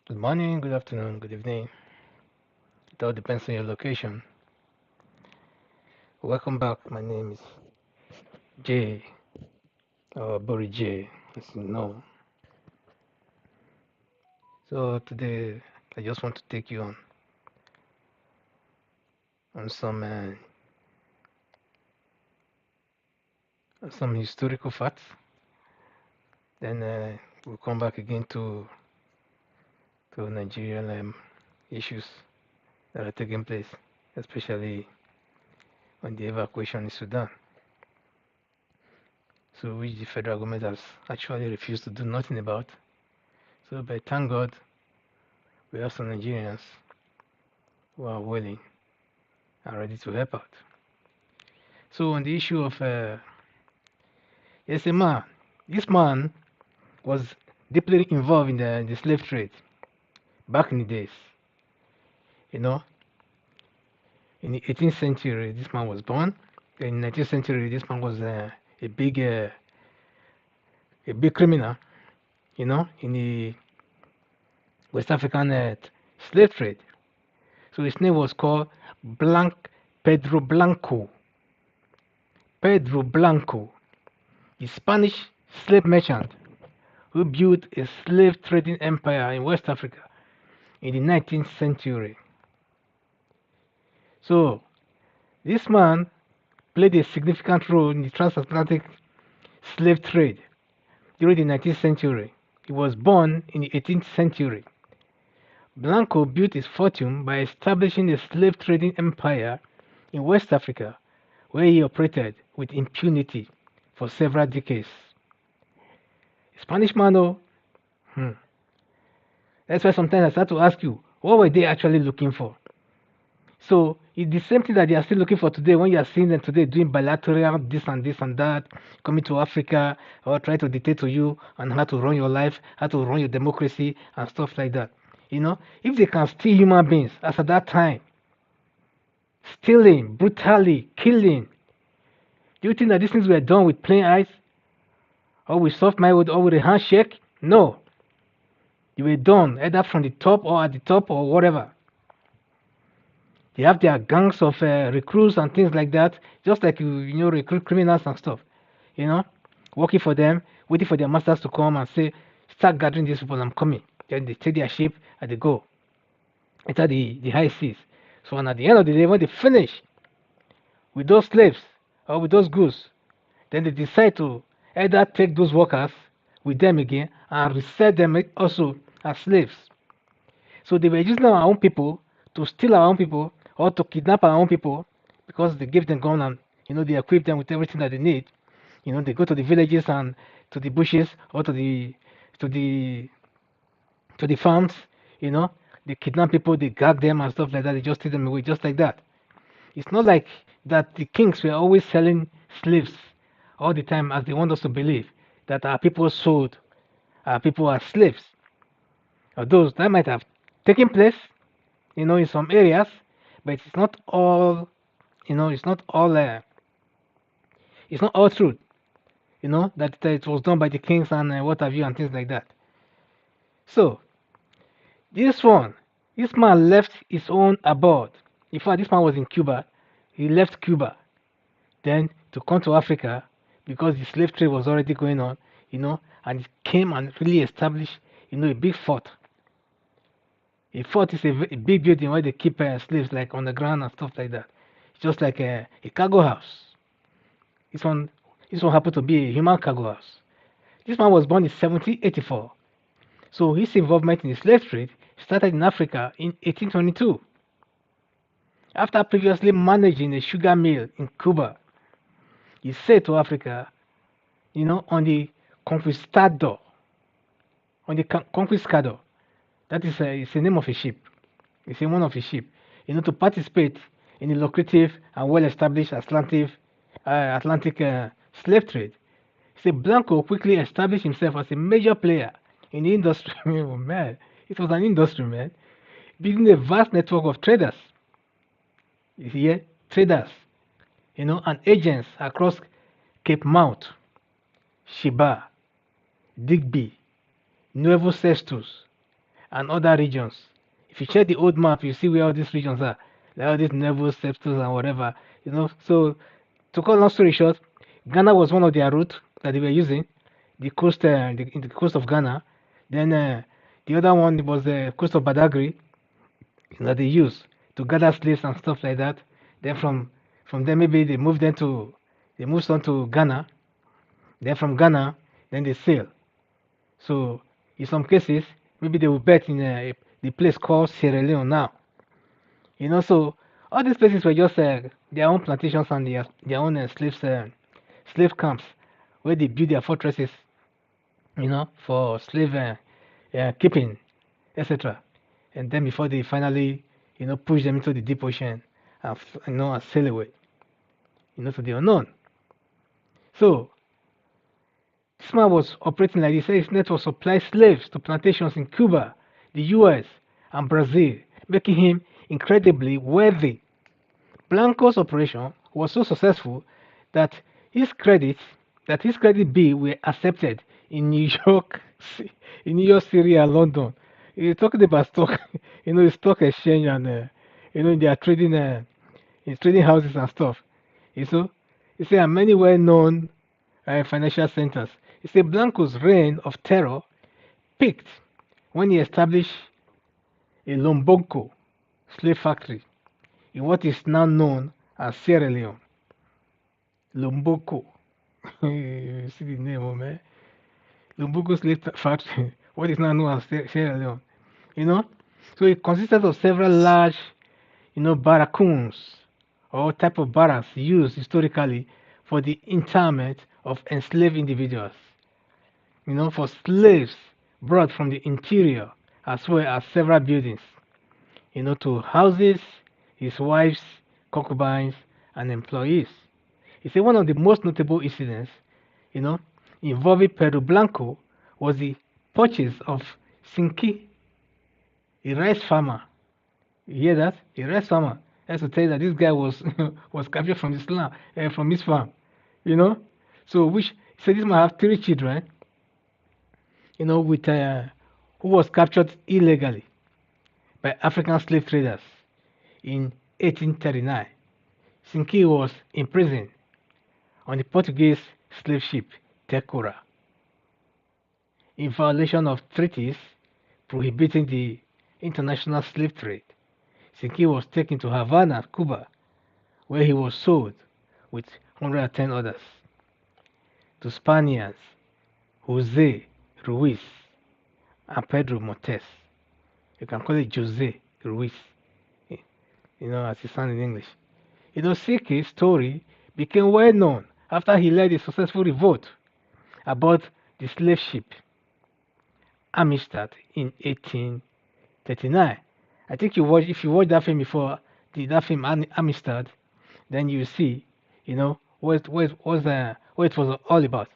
Good morning, good afternoon, good evening. It all depends on your location. Welcome back. My name is Jay, or Bori J, as you know. So today, I just want to take you on some historical facts. Then we'll come back again to Nigerian issues that are taking place, especially on the evacuation in Sudan. So which the federal government has actually refused to do nothing about. So, but thank God, we have some Nigerians who are willing and ready to help out. So on the issue of yes, a man, this man was deeply involved in the slave trade back in the days. You know, in the 18th century, this man was born. In the 19th century, this man was a big uh, a big criminal. You know, in the West African slave trade. So his name was called Pedro Blanco. Pedro Blanco, a Spanish slave merchant who built a slave trading empire in West Africa in the 19th century. So, this man played a significant role in the transatlantic slave trade during the 19th century. He was born in the 18th century. Blanco built his fortune by establishing a slave trading empire in West Africa, where he operated with impunity for several decades. Spanish man, oh, hmm. That's why sometimes I start to ask you, what were they actually looking for? So it's the same thing that they are still looking for today when you are seeing them today doing bilateral this and that, coming to Africa or try to dictate to you on how to run your life, how to run your democracy and stuff like that. You know, if they can steal human beings as at that time, stealing, brutally, killing, do you think that these things were done with plain eyes or with soft mind or with a handshake? No. They were done either from the top or at the top or whatever. They have their gangs of recruits and things like that, just like you know, recruit criminals and stuff. You know, working for them, waiting for their masters to come and say, start gathering these people, I'm coming. Then they take their ship and they go enter the high seas. So, and at the end of the day, when they finish with those slaves or with those goods, then they decide to either take those workers with them again and resell them also as slaves. So they were using our own people to steal our own people or to kidnap our own people because they gave them gun and they equip them with everything that they need. They go to the villages and to the bushes or to the to the farms. They kidnap people, they gag them and stuff like that. They just take them away just like that. It's not like that the kings were always selling slaves all the time as they want us to believe that our people sold our people as slaves. Although that might have taken place, in some areas, but it's not all, it's not all, it's not all truth, that it was done by the kings and what have you and things like that. So this one, this man left his own abode. In fact, this man was in Cuba. He left Cuba then to come to Africa because the slave trade was already going on, and he came and really established, a big fort. A fort is a big building where they keep slaves like on the ground and stuff like that. It's just like a cargo house. This one, this one happened to be a human cargo house. This man was born in 1784. So his involvement in the slave trade started in Africa in 1822. After previously managing a sugar mill in Cuba, he sailed to Africa, on the Conquistador, Conquistador. That is it's the name of a ship. It's the one of a ship. To participate in the lucrative and well-established Atlantic slave trade. So Blanco quickly established himself as a major player in the industry. Oh, man, it was an industry, man. Building a vast network of traders. You hear? Traders, and agents across Cape Mount, Sheba, Digby, Nuevo Cestus, and other regions. If you check the old map, you see where all these regions are, like all these Neville, Septus, and whatever. So to cut long story short, Ghana was one of their routes that they were using, in the coast of Ghana. Then the other one was the coast of Badagry that they used to gather slaves and stuff like that. Then from there maybe they moved on to Ghana. Then from Ghana, then they sail. So in some cases, maybe they will bet in the place called Sierra Leone now. So all these places were just their own plantations and their own slave camps where they build their fortresses, for slave keeping, etc. And then before they finally, push them into the deep ocean and and sail away, to the unknown. So this man was operating like this. His network supplied slaves to plantations in Cuba, the US, and Brazil, making him incredibly wealthy. Blanco's operation was so successful that his credits his credit bill were accepted in New York, in New York City and London. You're talking about stock, the stock exchange and they are trading in trading houses and stuff. You see, and many well-known financial centers. You see, Blanco's reign of terror peaked when he established a Lombonco slave factory in what is now known as Sierra Leone. Lombonco. You see the name, oh man. Lombonco slave factory, what is now known as Sierra Leone. So it consisted of several large, barracoons or type of barracks used historically for the internment of enslaved individuals. For slaves brought from the interior, as well as several buildings, to houses his wife's concubines and employees. He said one of the most notable incidents, you know, involving Pedro Blanco was the purchase of Sinki, a rice farmer. You hear that? A rice farmer. That's to tell you that this guy was was captured from his land, from his farm. You know, so which so this man have 3 children. With who was captured illegally by African slave traders in 1839. Sinki was imprisoned on the Portuguese slave ship Tecora in violation of treaties prohibiting the international slave trade. Sinki was taken to Havana, Cuba, where he was sold with 110 others to Spaniards Jose Ruiz and Pedro Montes. You can call it Jose Ruiz, as it sounds in English. Sinki's story became well known after he led a successful revolt aboard the slave ship Amistad in 1839. I think if you watch that film before, that film Amistad, then you see, what it was all about.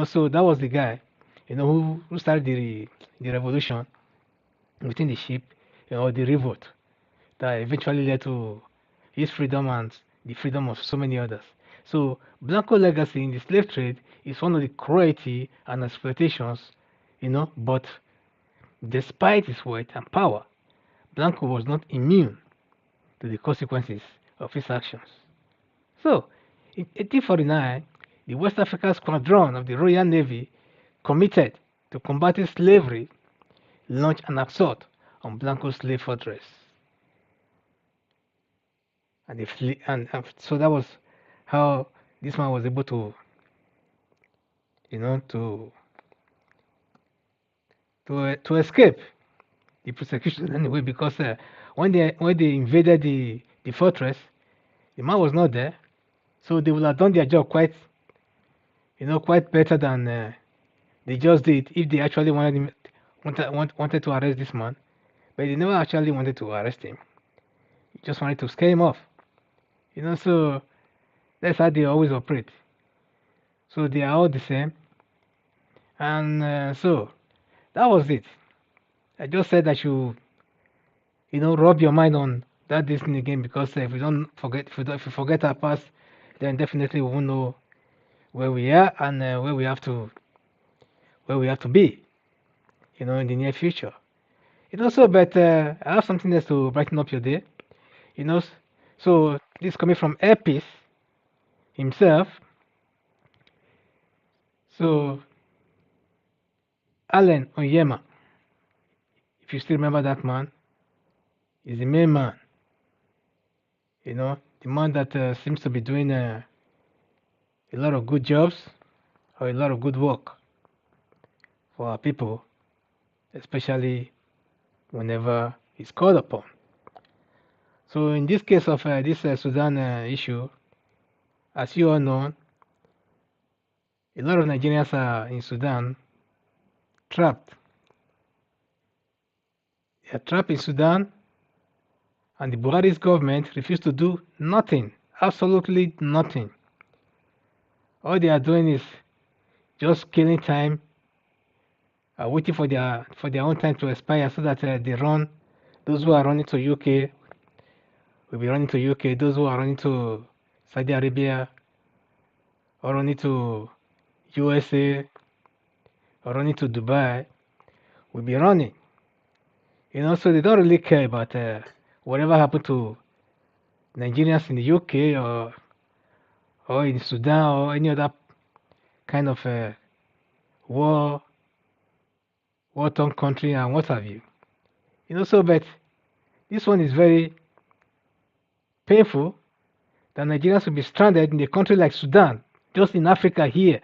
So that was the guy, who started the revolution within the ship, the revolt that eventually led to his freedom and the freedom of so many others. So Blanco legacy in the slave trade is one of the cruelty and exploitations, but despite his wealth and power, Blanco was not immune to the consequences of his actions. So, in 1849, the West African Squadron of the Royal Navy, committed to combating slavery, launched an assault on Blanco's slave fortress. And so that was how this man was able to, to escape the persecution anyway, because when they invaded the fortress, the man was not there, so they would have done their job quite better than they just did if they actually wanted to arrest this man, but they never actually wanted to arrest him. They just wanted to scare him off, So that's how they always operate. So they are all the same, and so that was it. I just said that you rub your mind on that Disney game, because if you forget our past, then definitely we won't know where we are and where we have to be, in the near future. But I have something else to brighten up your day. You know, so this coming from Epis himself. So Allen Onyema, if you still remember that man, is the main man. The man that seems to be doing a lot of good jobs or a lot of good work for our people, especially whenever it's called upon. So in this case of this Sudan issue, as you all know, a lot of Nigerians are in Sudan trapped. They are trapped in Sudan, and the Buhari's government refused to do nothing, absolutely nothing. All they are doing is just killing time, waiting for their own time to expire so that they run. Those who are running to UK will be running to UK. Those who are running to Saudi Arabia or running to USA or running to Dubai will be running. So they don't really care about whatever happened to Nigerians in the UK or in Sudan or any other kind of war war-torn country and what have you. But this one is very painful that Nigerians will be stranded in a country like Sudan, just in Africa here,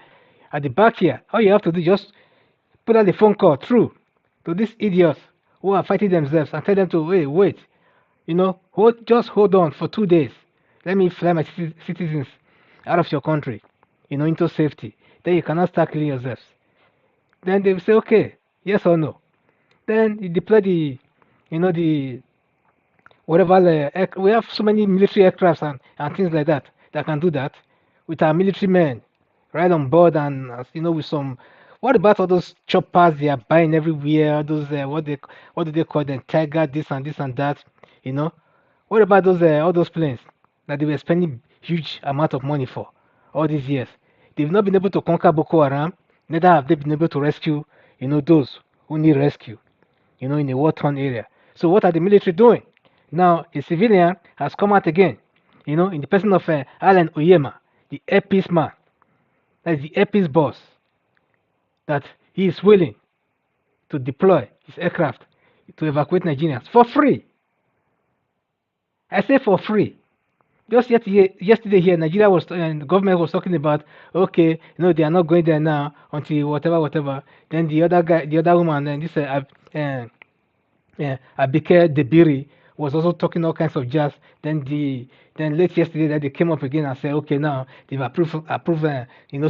at the back here. All you have to do is just put out the phone call through to these idiots who are fighting themselves and tell them to wait, just hold on for 2 days. Let me fly my citizens out of your country, into safety. Then you cannot start killing yourselves. Then they will say, okay, yes or no. Then you deploy the whatever we have so many military aircrafts and things like that can do that with our military men right on board and with some. What about all those choppers they are buying everywhere? Those what do they call them? Tiger, this and this and that. You know. What about those all those planes that they were spending huge amount of money for all these years? They've not been able to conquer Boko Haram. Neither have they been able to rescue those who need rescue. In a war-torn area. So what are the military doing? Now a civilian has come out again. In the person of Alan Oyema, the airpeace man, that is the airpeace boss, that he is willing to deploy his aircraft to evacuate Nigerians for free. I say for free. Just yesterday here, Nigeria was the government was talking about, okay, they are not going there now until whatever. Then the other guy, the other woman, and this Abike Debiri was also talking all kinds of jazz. Then late yesterday that they came up again and said, okay, now they've approved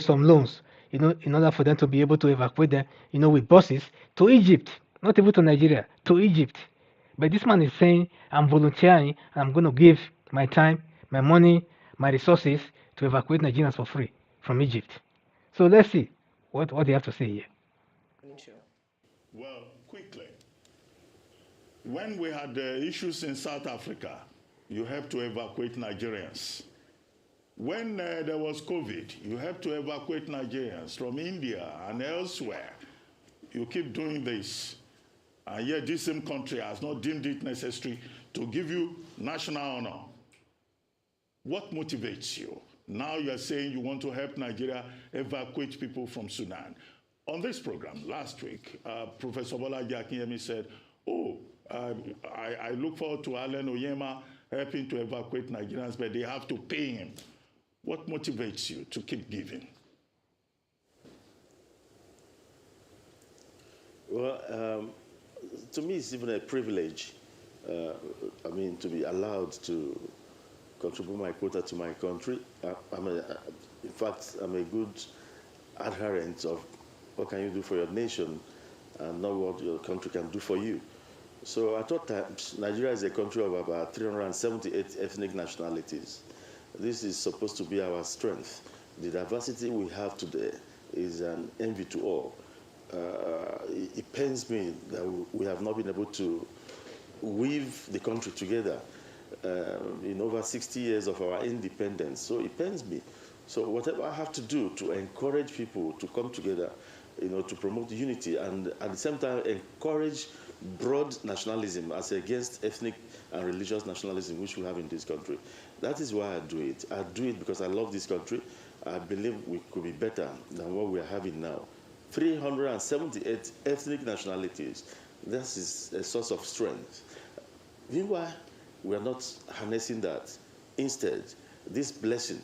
some loans, in order for them to be able to evacuate them, with buses to Egypt, not even to Nigeria, to Egypt. But this man is saying, I'm volunteering and I'm going to give my time, my money, my resources to evacuate Nigerians for free from Egypt. So let's see what they have to say here. Well, quickly. When we had issues in South Africa, you have to evacuate Nigerians. When there was COVID, you have to evacuate Nigerians from India and elsewhere. You keep doing this. And yet this same country has not deemed it necessary to give you national honor. What motivates you? Now you're saying you want to help Nigeria evacuate people from Sudan. On this program last week, Professor Bolaji Akinyemi said, I look forward to Alan Oyema helping to evacuate Nigerians, but they have to pay him. What motivates you to keep giving? Well, to me, it's even a privilege. To be allowed to contribute my quota to my country. In fact, I'm a good adherent of what can you do for your nation and not what your country can do for you. So at all times, Nigeria is a country of about 378 ethnic nationalities. This is supposed to be our strength. The diversity we have today is an envy to all. It pains me that we have not been able to weave the country together in over 60 years of our independence. So it pains me. So whatever I have to do to encourage people to come together to promote unity and at the same time encourage broad nationalism as against ethnic and religious nationalism which we have in this country. That is why I do it. I do it because I love this country. I believe we could be better than what we are having now. 378 ethnic nationalities. This is a source of strength. Meanwhile, we are not harnessing that. Instead, this blessing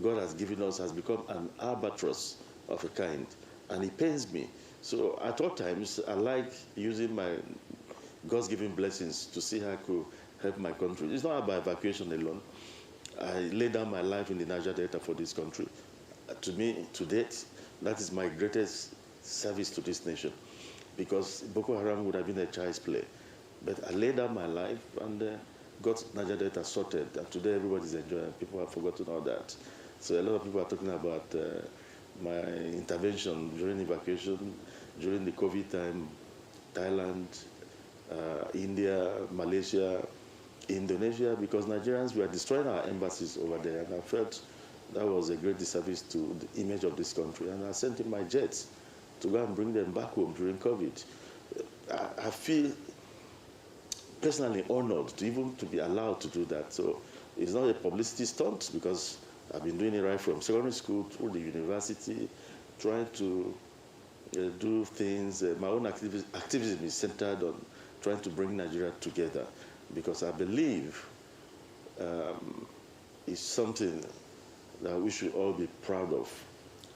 God has given us has become an albatross of a kind, and it pains me. So at all times, I like using my God's given blessings to see how I could help my country. It's not about evacuation alone. I laid down my life in the Niger Delta for this country. To me, to date, that is my greatest service to this nation, because Boko Haram would have been a child's play. But I laid down my life and got Niger Delta sorted, and today everybody's enjoying. People have forgotten all that. So a lot of people are talking about my intervention during evacuation, during the COVID time, Thailand, India, Malaysia, Indonesia, because Nigerians were destroying our embassies over there, and I felt that was a great disservice to the image of this country, and I sent in my jets to go and bring them back home during COVID. I feel personally honored to even to be allowed to do that. So it's not a publicity stunt, because I've been doing it right from secondary school through the university, trying to do things. My own activism is centered on trying to bring Nigeria together, because I believe it's something that we should all be proud of.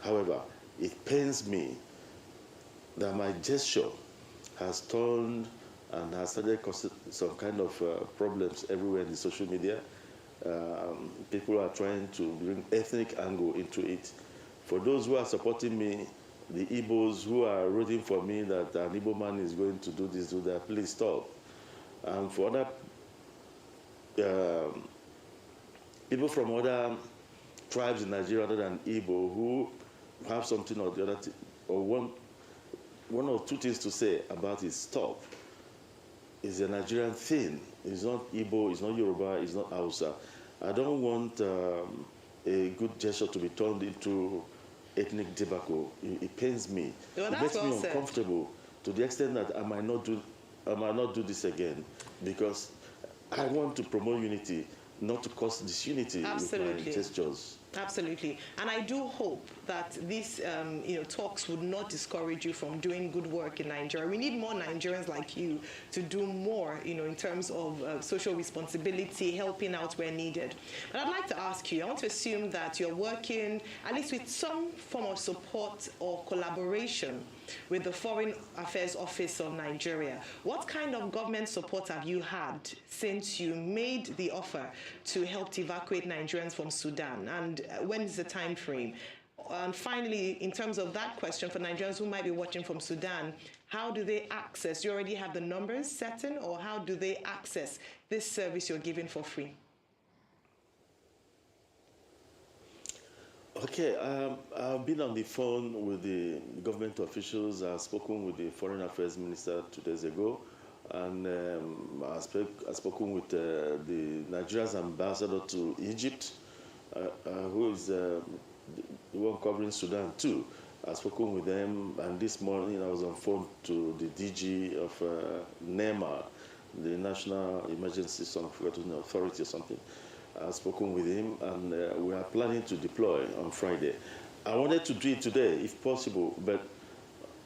However, it pains me that my gesture has turned and has started causing some kind of problems everywhere in the social media. People are trying to bring ethnic angle into it. For those who are supporting me, the Igbos who are rooting for me that an Igbo man is going to do this, do that, please stop. And for other people from other tribes in Nigeria other than Igbo who have something or the other, or one or two things to say about it, stop. It's a Nigerian thing. It's not Igbo, it's not Yoruba, it's not Hausa. I don't want a good gesture to be turned into ethnic debacle. It pains me. Well, it makes me uncomfortable to the extent that I might not do this again, because I want to promote unity, not to cause disunity with my gestures. Absolutely. And I do hope that these talks would not discourage you from doing good work in Nigeria. We need more Nigerians like you to do more, in terms of social responsibility, helping out where needed. But I'd like to ask you, I want to assume that you're working at least with some form of support or collaboration with the Foreign Affairs Office of Nigeria. What kind of government support have you had since you made the offer to help evacuate Nigerians from Sudan? And when is the time frame? And finally, in terms of that question, for Nigerians who might be watching from Sudan, how do they access? You already have the numbers set in, or how do they access this service you're giving for free? Okay, I've been on the phone with the government officials. I've spoken with the Foreign Affairs Minister 2 days ago, and I've spoken with the Nigeria's ambassador to Egypt, who is the one covering Sudan too. I've spoken with them, and this morning I was on phone to the DG of NEMA, the National Emergency Authority or something. I've spoken with him, and we are planning to deploy on Friday. I wanted to do it today, if possible, but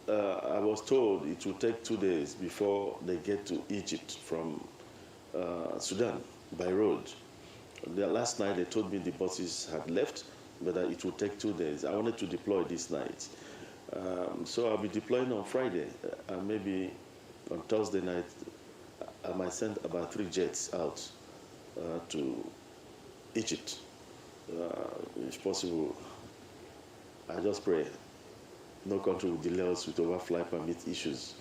I was told it will take 2 days before they get to Egypt from Sudan by road. Last night they told me the buses had left, but it will take 2 days. I wanted to deploy this night. So I'll be deploying on Friday, and maybe on Thursday night I might send about 3 jets out to Egypt, if possible. I just pray no country will delay us with overflight permit issues,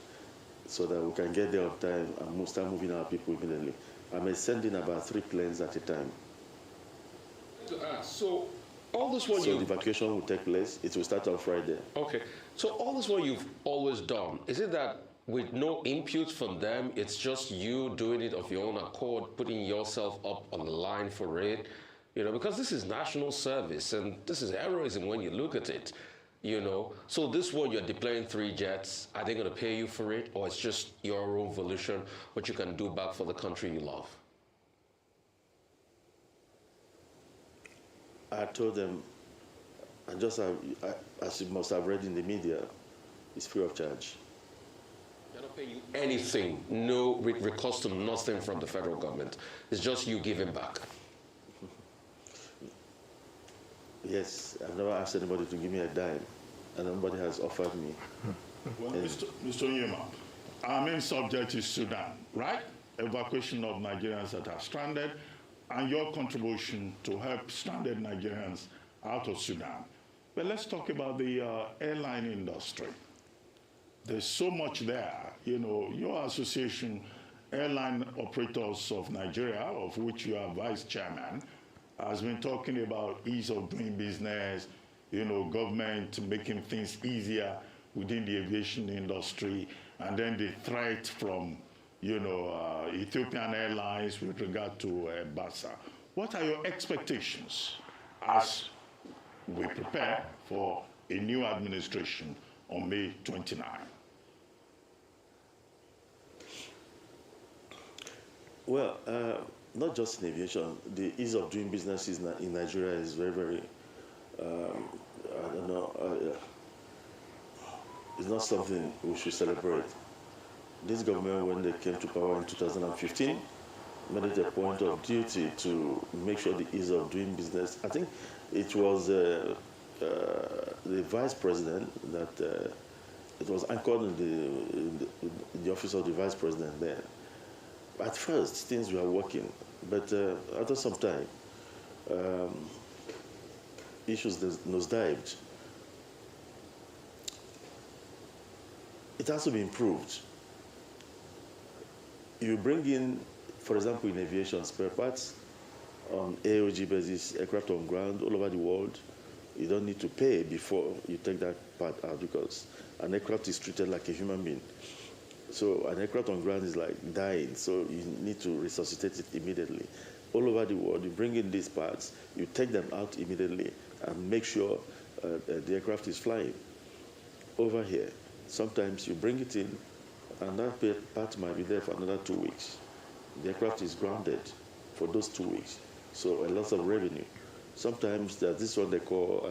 so that we can get there on time and start moving our people immediately. I may send in about 3 planes at a time. So all this one, the evacuation will take place. It will start on Friday. Okay. So all this one you've always done, is it that with no input from them, it's just you doing it of your own accord, putting yourself up on the line for it? Because this is national service, and this is heroism when you look at it. you know. So this one, you're deploying 3 jets. Are they going to pay you for it, or it's just your own volition, what you can do back for the country you love? I told them, and just as you must have read in the media, it's free of charge. They're not paying you anything, no recourse to nothing from the federal government. It's just you giving back. Yes, I've never asked anybody to give me a dime, and nobody has offered me. Well, Mr. Onyema, our main subject is Sudan, right? Evacuation of Nigerians that are stranded, and your contribution to help stranded Nigerians out of Sudan. But let's talk about the airline industry. There's so much there. You know, your association, Airline Operators of Nigeria, of which you are vice chairman, has been talking about ease of doing business, you know, government making things easier within the aviation industry, and then the threat from, you know, Ethiopian Airlines with regard to Basa. What are your expectations as we prepare for a new administration on May 29? Well, not just in aviation, the ease of doing business in Nigeria is very, very, I don't know, it's not something we should celebrate. This government, when they came to power in 2015, made it a point of duty to make sure the ease of doing business. I think it was the vice president that it was anchored in the office of the vice president then. At first, things were working, but after some time, issues nosedived. It has to be improved. You bring in, for example, in aviation, spare parts on AOG basis, aircraft on ground all over the world. You don't need to pay before you take that part out because an aircraft is treated like a human being. So an aircraft on ground is like dying, so you need to resuscitate it immediately. All over the world, you bring in these parts, you take them out immediately and make sure the aircraft is flying. Over here, sometimes you bring it in and that part might be there for another 2 weeks. The aircraft is grounded for those 2 weeks, so a lot of revenue. Sometimes there's this one they call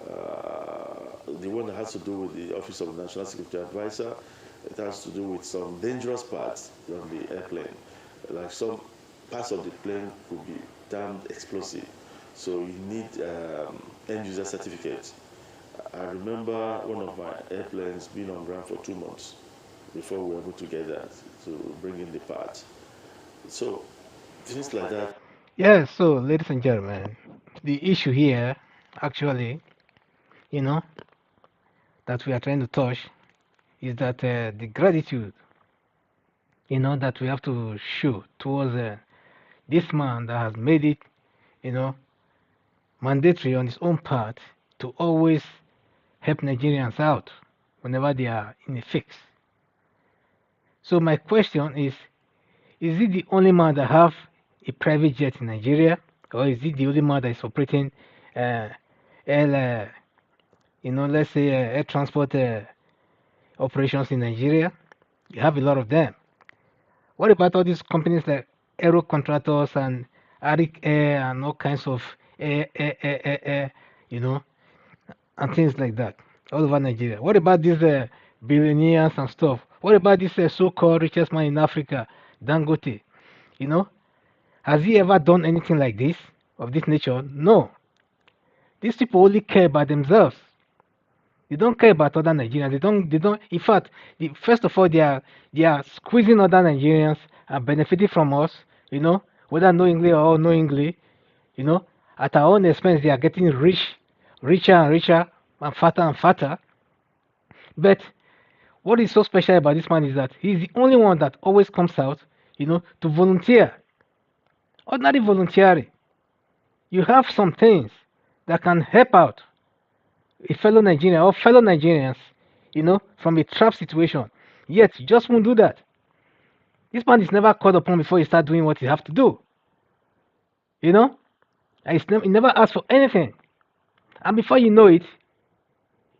the one that has to do with the Office of the National Security Advisor. It has to do with some dangerous parts on the airplane. Like some parts of the plane could be termed explosive. So you need end user certificate. I remember one of my airplanes being on ground for 2 months before we were able to get that, to bring in the parts. So things like that. Yeah, so ladies and gentlemen, the issue here, actually, you know, that we are trying to touch is that the gratitude, you know, that we have to show towards this man that has made it, you know, mandatory on his own part to always help Nigerians out whenever they are in a fix. So my question is he the only man that have a private jet in Nigeria, or is he the only man that is operating air, you know, let's say air transport operations in Nigeria? You have a lot of them. What about all these companies like Aero Contractors and Arik Air and all kinds of air, you know, and things like that all over Nigeria? What about these billionaires and stuff? What about this so-called richest man in Africa, Dangote? You know, has he ever done anything like this, of this nature? No. These people only care about themselves. They don't care about other Nigerians. They don't. In fact, first of all, they are squeezing other Nigerians and benefiting from us. You know, whether knowingly or unknowingly. You know, at our own expense, they are getting richer and richer, and fatter. But what is so special about this man is that he's the only one that always comes out, you know, to volunteer. Ordinary volunteering. You have some things that can help out a fellow Nigerian or fellow Nigerians, you know, from a trap situation. Yet you just won't do that. This man is never called upon before he start doing what he have to do. You know, and he never asked for anything. And before you know it,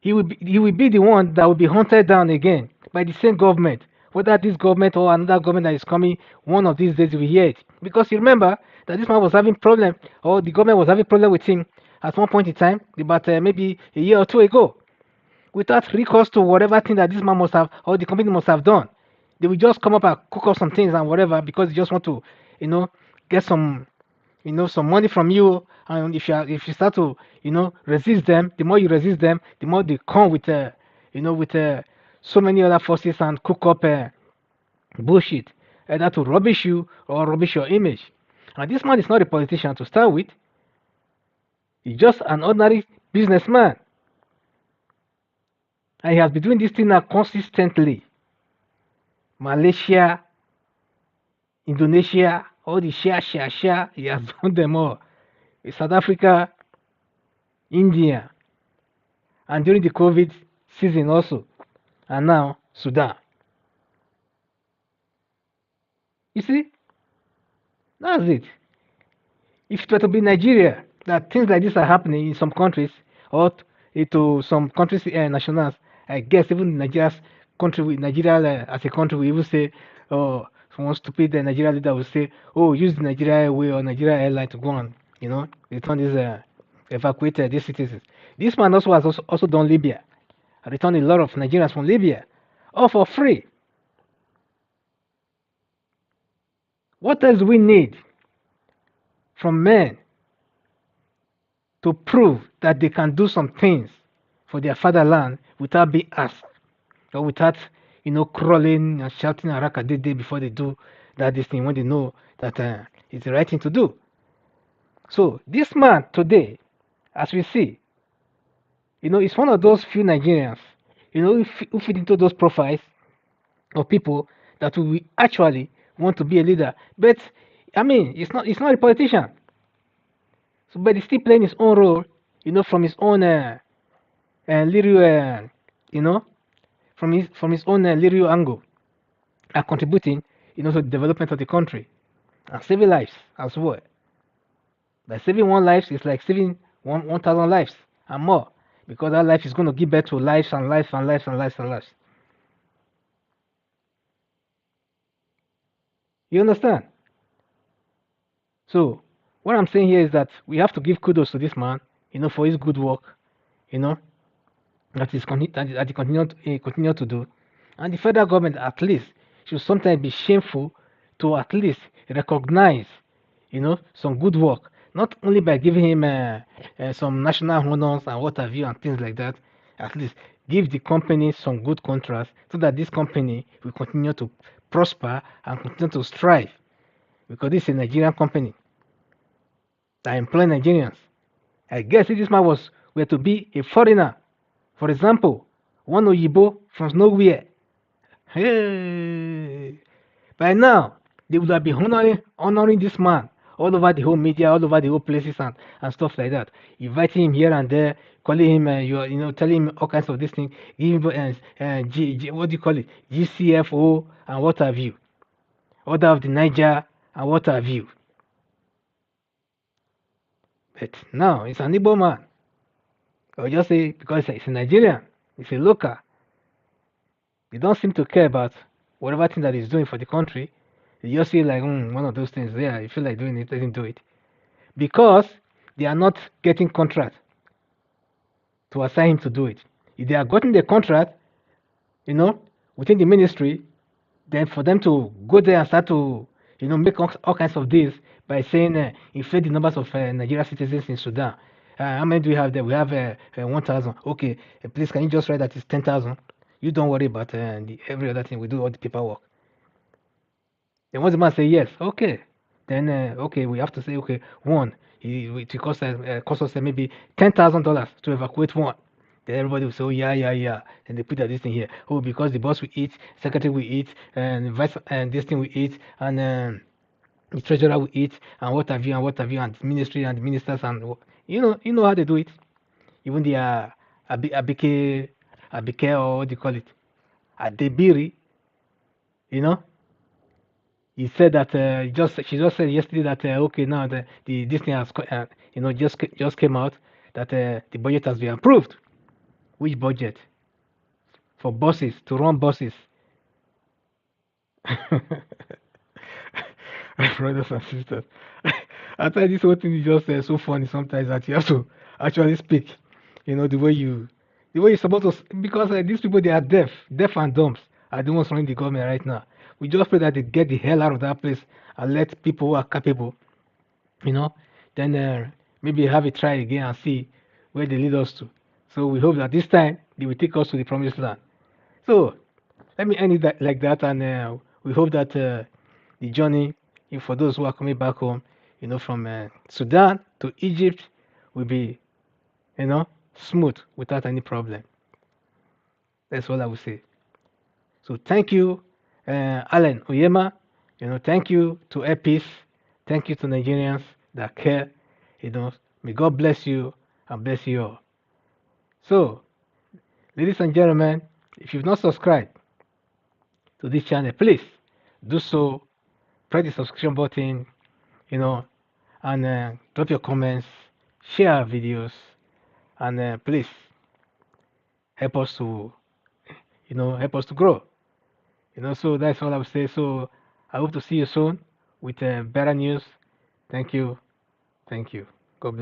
he will be the one that will be hunted down again by the same government. Whether this government or another government that is coming, one of these days we hear it. Because you remember that this man was having problem, or the government was having problem with him at one point in time, about maybe a year or two ago, without recourse to whatever thing that this man must have or the company must have done. They will just come up and cook up some things and whatever because they just want to, you know, get some, some money from you. And if you start to, resist them, the more you resist them, the more they come with, with so many other forces and cook up bullshit, either to rubbish you or rubbish your image. And this man is not a politician to start with. He's just an ordinary businessman. And he has been doing this thing now consistently. Malaysia, Indonesia, all the share, he has done them all. South Africa, India, and during the COVID season also, and now Sudan. You see, that's it. If it were to be Nigeria, that things like this are happening in some countries, or to some countries nationals, I guess even Nigeria's country, Nigeria as a country, we even say, oh, one stupid Nigeria leader will say, oh, use the Nigeria Airway or Nigeria airline to go on, return these evacuate these citizens. This man also has also done Libya, returned a lot of Nigerians from Libya, all for free. What else do we need from men to prove that they can do some things for their fatherland without being asked, or without, crawling and shouting arakadede before they do this thing when they know that it's the right thing to do? So this man today, as we see, it's one of those few Nigerians, who fit into those profiles of people that we actually want to be a leader. But I mean, it's not a politician. So, but he's still playing his own role, from his own little, from his own little angle, and contributing, to the development of the country and saving lives as well. By saving one life, it's like saving 1,000 lives and more, because that life is going to give birth to lives and lives and lives and lives and lives. You understand? So what I'm saying here is that we have to give kudos to this man, for his good work, that he continue to do. And the federal government at least should sometimes be shameful to at least recognize, some good work, not only by giving him some national honors and what have you and things like that. At least give the company some good contracts so that this company will continue to prosper and continue to strive, because this is a Nigerian company that employ Nigerians. I guess if this man were to be a foreigner, for example, one Oyibo from nowhere, hey, by now they would have been honoring this man all over the whole media, all over the whole places and stuff like that, inviting him here and there, calling him, telling him all kinds of this thing, giving him what do you call it, GCFO and what have you, Order of the Niger and what have you. But now it's an Igbo man. Or just say because it's a Nigerian, it's a local. They don't seem to care about whatever thing that he's doing for the country. They just say like one of those things. Yeah, you feel like doing it, let him do it, because they are not getting contract to assign him to do it. If they are getting the contract, within the ministry, then for them to go there and start to, make all kinds of deals by saying inflate the numbers of Nigerian citizens in Sudan. How many do we have there? We have 1,000. Okay, please can you just write that it's 10,000? You don't worry about every other thing. We do all the paperwork. Then once the man say yes, okay, then okay, we have to say okay, one, it costs us maybe $10,000 to evacuate one. Then everybody will say, oh yeah, and they put that this thing here. Oh, because the boss will eat, secretary will eat, and vice and this thing will eat, and the treasurer will eat, and what have you, and the ministry and the ministers, and you know how they do it. Even the Abike, or what do you call it, Adebiri, he said that she just said yesterday that okay, now this thing has just came out that the budget has been approved. Which budget? For buses, to run buses. Brothers and sisters. I tell you, this whole thing is just so funny sometimes that you have to actually speak, the way you're supposed to, because these people, they are deaf and dumb are the ones running the government right now. We just pray that they get the hell out of that place and let people who are capable, you know, then maybe have a try again and see where they lead us to. So we hope that this time they will take us to the promised land. So let me end it like that, and we hope that the journey, for those who are coming back home, from Sudan to Egypt, will be, smooth without any problem. That's all I will say. So thank you, Alan Oyema. Thank you to Epis. Thank you to Nigerians that care. May God bless you and bless you all. So, ladies and gentlemen, if you've not subscribed to this channel, please do so. Press the subscription button, and drop your comments, share our videos, and please help us to, grow. So that's all I would say. So I hope to see you soon with better news. Thank you. Thank you. God bless.